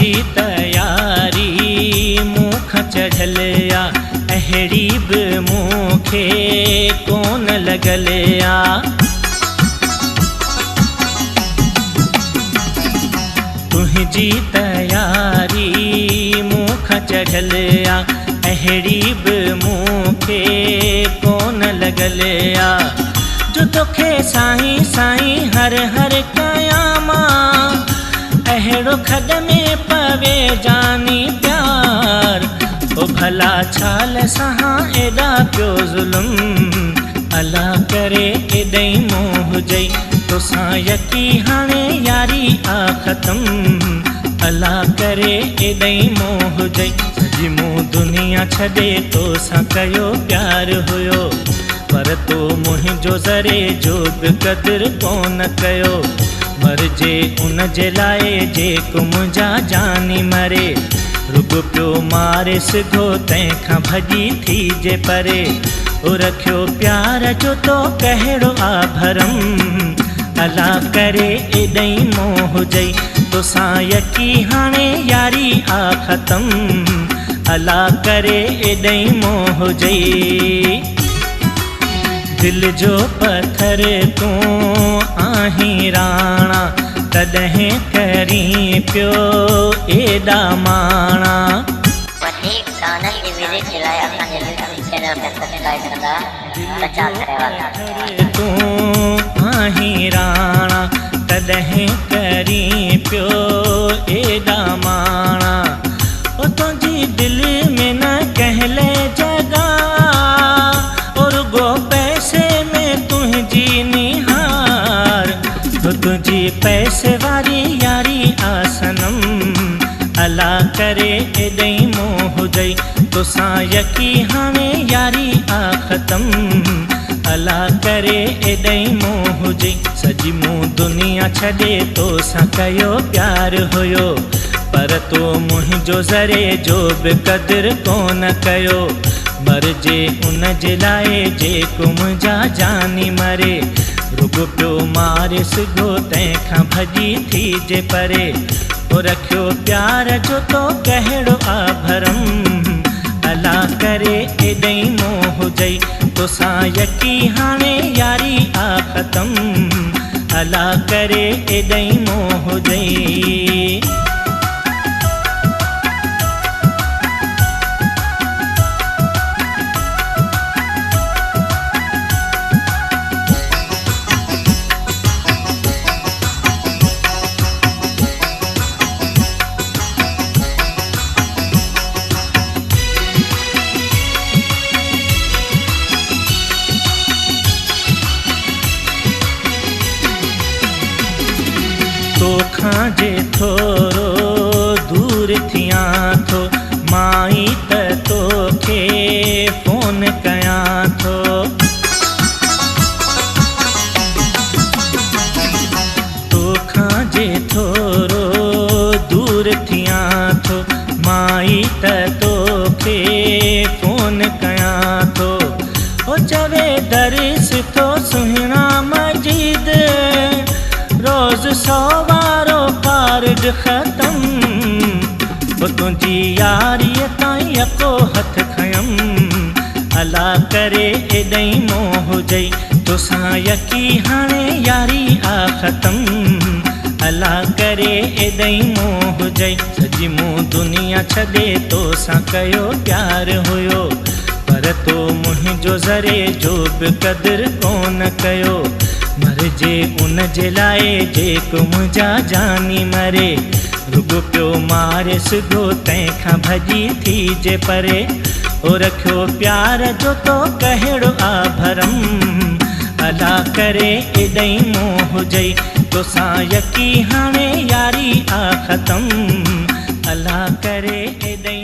तुंहिंजी तयारी मूंखां चढ़ियल आ, अहिड़ी बि मूंखे कोन लॻल आ। तुंहिंजी तयारी मूंखां चढ़ियल आ, अहिड़ी बि मूंखे कोन लॻल आ। जो तोखे साईं साईं हर हर कयां मां, अहिड़ो खॾ में पवे जानी प्यार। ओ भला छाल सां एॾा पियो ज़ुल्म, अला करे एॾई मोह हुजई तोसां यकी हाणे यारी आ ख़त्म। अला करे एॾई मोह हुजई सॼी मूं दुनिया छॾे तोसां कयो प्यार हुयो, पर तो मुंहिंजो ज़रे जो बि क़दुरु कोन कयो। मरिजे उन जे लाइ जेको मुंहिंजा जानी मरे, रुॻो पियो मारे सिधो तंहिंखां भॼी थीजे परे। ओ रखियो प्यार जो तो कहिड़ो आ भरम, अला करे एॾई मोह हुजई तोसां यकी हाणे यारी आ ख़त्म। अला करे एॾई मोह हुजई। दिल जो पत्थर तूं आहीं राणा, तॾहिं करीं पियो एॾा माणा। वधीक गाननि जी म्यूज़िक जे लाइ असांजे यूट्यूब चैनल खे सब्सक्राइब कंदा प्रचार करे। तूं आहीं राणा, तॾहिं करीं पियो एॾा माणा। ओ तुंहिंजी दिल में न कहले जॻह, और गो पैसे में तुंहिंजी निहार। तो तुंहिंजी पैसे वारी यारी आसनम, अला करे एॾई मोह हुजई तोसां यकी हाणे यारी आ ख़त्म। अला करे एॾई मोह हुजई सॼी मूं दुनिया छॾे तोसां कयो प्यार हुयो, पर तो मुंहिंजो ज़रे जो बि क़दुरु कोन कयो। मरिजे उन जे लाइ जेको मुंहिंजा जानी मरे, रुॻो पियो मारे सिधो तंहिंखां भॼी थीजे परे। ओ रखियो प्यार जो तो कहिड़ो आ भरम, अला करे एॾई मोह हुजई तोसां यकी हाणे यारी आ ख़त्म। अला करे एॾई मोह हुजई। तोखां जे थोरो दूर थियां थो, माई त तोखे फ़ोन कयां थो। तोखां जे थोरो दूर थियां थो, माई त तोखे फ़ोन कयां थो। ओ चवे दरिस तो सुहिणा मजीद, रोज़ 100 वारो कार्ड ख़त्म। ओ तुंहिंजी यारीअ ताईं यको हथ खयम, अला करे एॾई मोह हुजई तोसां यकी हाणे यारी आ ख़त्म। अला करे एॾई मोह हुजई सॼी मूं दुनिया छॾे तोसां कयो प्यार हुयो, पर तो मुंहिंजो ज़रे जो बि क़दुरु कोन कयो। मरिजे उन जे लाइ जेको मुंहिंजा जानी मरे, रुॻो पियो मारे सिधो तंहिंखां भॼी थीजे परे। ओ रखियो प्यार जो तो कहिड़ो आ भरम, अला करे एॾई मोह हुजई तोसां यकी हाणे यारी आ ख़त्म। अला करे एॾई